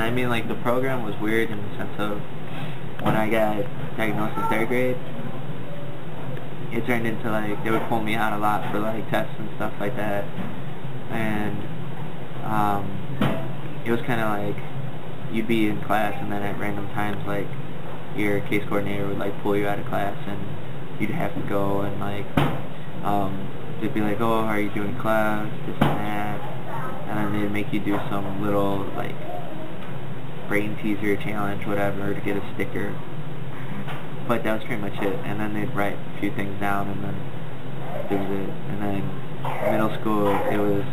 I mean, like, the program was weird in the sense of when I got diagnosed in 3rd grade, it turned into, like, they would pull me out a lot for, like, tests and stuff like that. And it was kind of like you'd be in class, and then at random times, like, your case coordinator would, like, pull you out of class, and you'd have to go, and, like, they'd be like, oh, how are you doing in class, this and that, and then they'd make you do some little, like, brain teaser challenge, whatever, to get a sticker. But that was pretty much it. And then they'd write a few things down, and then that was it. And then middle school, it was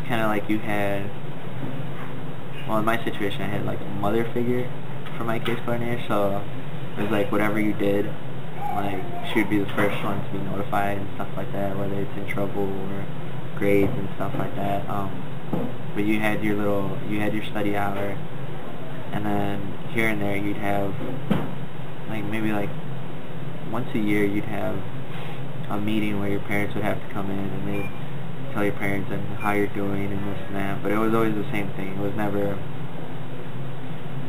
kind of like you had, well, in my situation, I had like a mother figure for my case coordinator, so it was like whatever you did, like, she would be the first one to be notified and stuff like that, whether it's in trouble or grades and stuff like that. But you had your study hour, and then here and there you'd have, like, maybe like once a year you'd have a meeting where your parents would have to come in, and they'd tell your parents and how you're doing and this and that. But it was always the same thing. It was never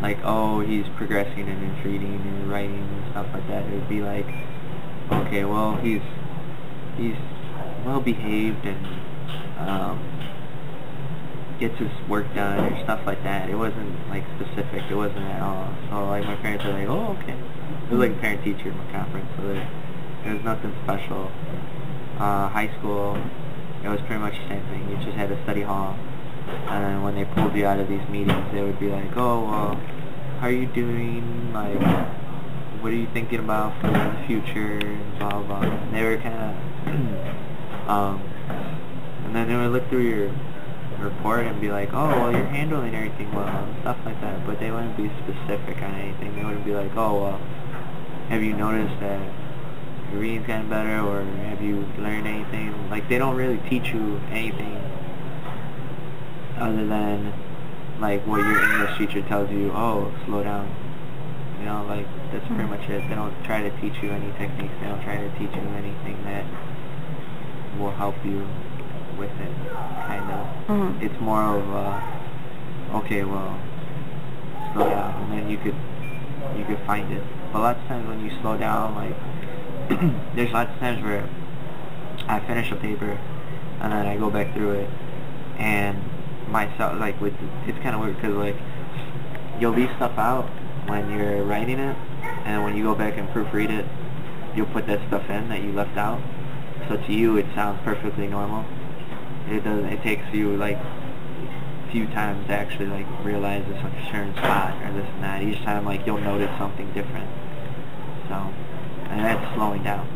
like, oh, he's progressing in his reading or writing and stuff like that. It would be like, okay, well, he's well behaved and gets his work done or stuff like that. It wasn't like specific. It wasn't at all. So like my parents were like, oh, okay. It was like a parent-teacher conference, so there was nothing special. High school, it was pretty much the same thing. You just had a study hall, and then when they pulled you out of these meetings, they would be like, oh, well, how are you doing? Like, what are you thinking about for the future? And blah, blah, blah. And they were kind of, and then they would look through your report and be like, oh, well, you're handling everything well, and stuff like that. But they wouldn't be specific on anything. They wouldn't be like, oh, well, have you noticed that your reading's gotten better, or have you learned anything? Like, they don't really teach you anything other than, like, what your English teacher tells you, oh, slow down. You know, like, that's pretty much it. They don't try to teach you any techniques. They don't try to teach you anything that will help you with it, kind of. It's more of okay, well, slow down, and then you could find it. But lots of times when you slow down, like, there's lots of times where I finish a paper and then I go back through it, and myself, like, it's kind of weird because, like, you'll leave stuff out when you're writing it, and when you go back and proofread it, you'll put that stuff in that you left out. So to you, it sounds perfectly normal. It takes you, like, a few times to actually, like, realize it's like a certain spot or this and that. Each time, like, you'll notice something different. So, and that's slowing down.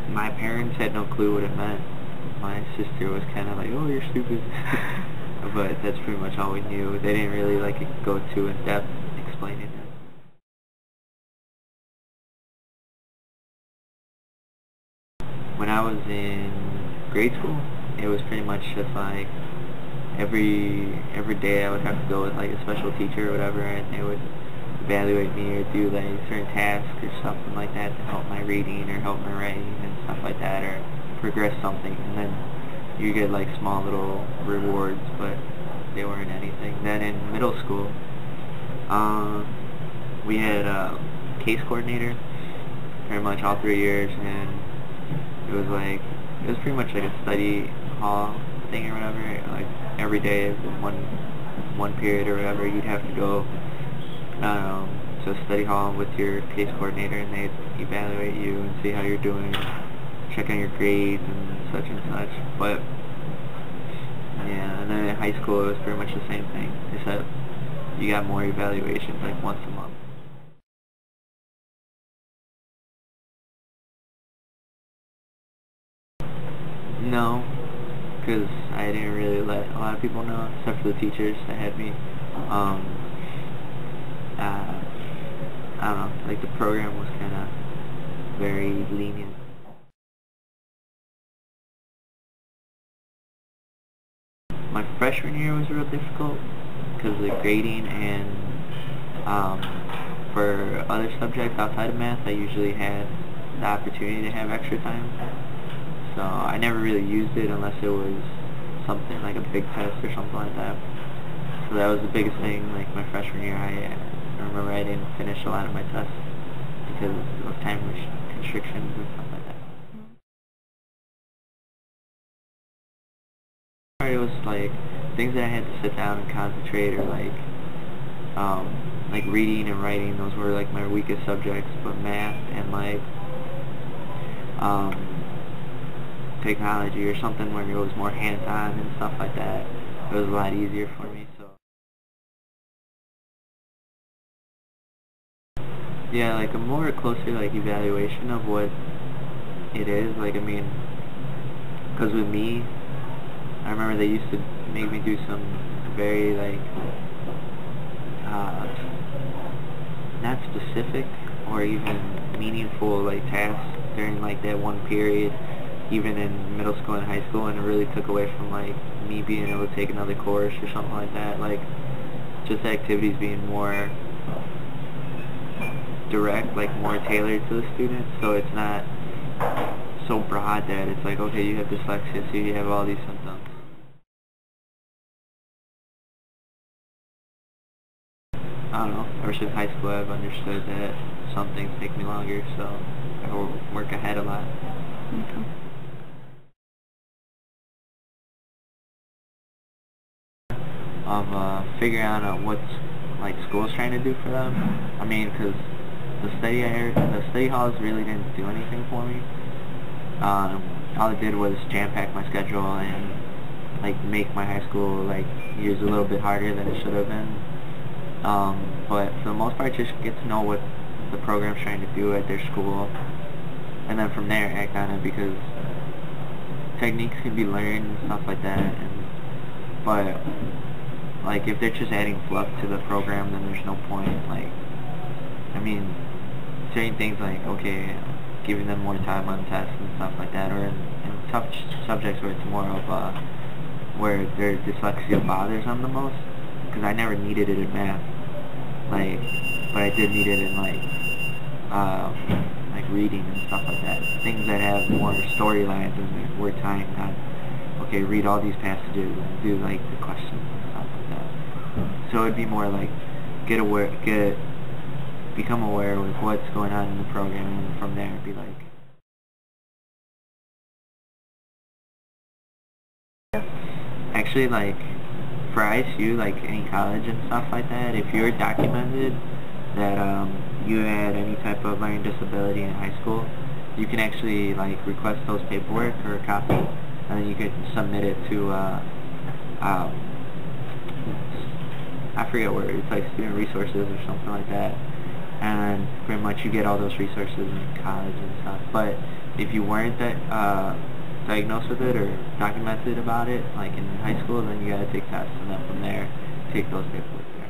My parents had no clue what it meant. My sister was kind of like, oh, you're stupid. But that's pretty much all we knew. They didn't really, like, go too in depth explaining it. When I was in grade school, it was pretty much just like every day I would have to go with, like, a special teacher or whatever, and they would evaluate me or do, like, certain tasks or something like that to help my reading or help my writing and stuff like that, or progress something. And then you get, like, small little rewards, but they weren't anything. Then in middle school, we had a case coordinator pretty much all 3 years, and it was pretty much like a study hall thing or whatever. Like, every day, one period or whatever, you'd have to go to a study hall with your case coordinator, and they'd evaluate you and see how you're doing, check on your grades and such and such. But yeah, and then in high school it was pretty much the same thing, except you got more evaluations, like, once a month. No, because I didn't really let a lot of people know, except for the teachers that had me. I don't know, like, the program was kind of very lenient. My freshman year was real difficult because of the grading, and for other subjects outside of math, I usually had the opportunity to have extra time. So I never really used it unless it was something like a big test or something like that. So that was the biggest thing. Like my freshman year, I remember I didn't finish a lot of my tests because of time constrictions and stuff like that. It was like things that I had to sit down and concentrate, or like reading and writing. Those were like my weakest subjects. But math and like technology or something where it was more hands-on and stuff like that, it was a lot easier for me. So yeah, like a more closer like evaluation of what it is. Like I mean, because with me, I remember they used to make me do some very like not specific or even meaningful like tasks during like that one period, even in middle school and high school, and it really took away from like me being able to take another course or something like that. Like just the activities being more direct, like more tailored to the student, so it's not so broad that it's like, okay, you have dyslexia, so you have all these symptoms. I don't know, ever since high school I've understood that some things take me longer, so I will work ahead a lot. Okay. Of figuring out what's like school's trying to do for them. I mean, because the study halls really didn't do anything for me. All it did was jam-pack my schedule and like make my high school like years a little bit harder than it should have been. But for the most part, just get to know what the program's trying to do at their school, and then from there act on it, because techniques can be learned and stuff like that. But like if they're just adding fluff to the program, then there's no point. Like I mean, certain things like, okay, giving them more time on tests and stuff like that, or in tough subjects where it's more of where their dyslexia bothers them the most, because I never needed it in math, like, but I did need it in like reading and stuff like that. Things that have more storylines and we're tying, not, okay, read all these passages and do like the questions and stuff like that. So it'd be more like become aware with what's going on in the program, and from there it'd be like, actually, like for ISU, like any college and stuff like that, if you're documented that you had any type of learning disability in high school, you can actually like request those paperwork or a copy, and then you could submit it to I forget where, it's like student resources or something like that, and pretty much you get all those resources in college and stuff. But if you weren't diagnosed with it or documented about it like in high school, then you gotta take tests, and then from there take those paperwork.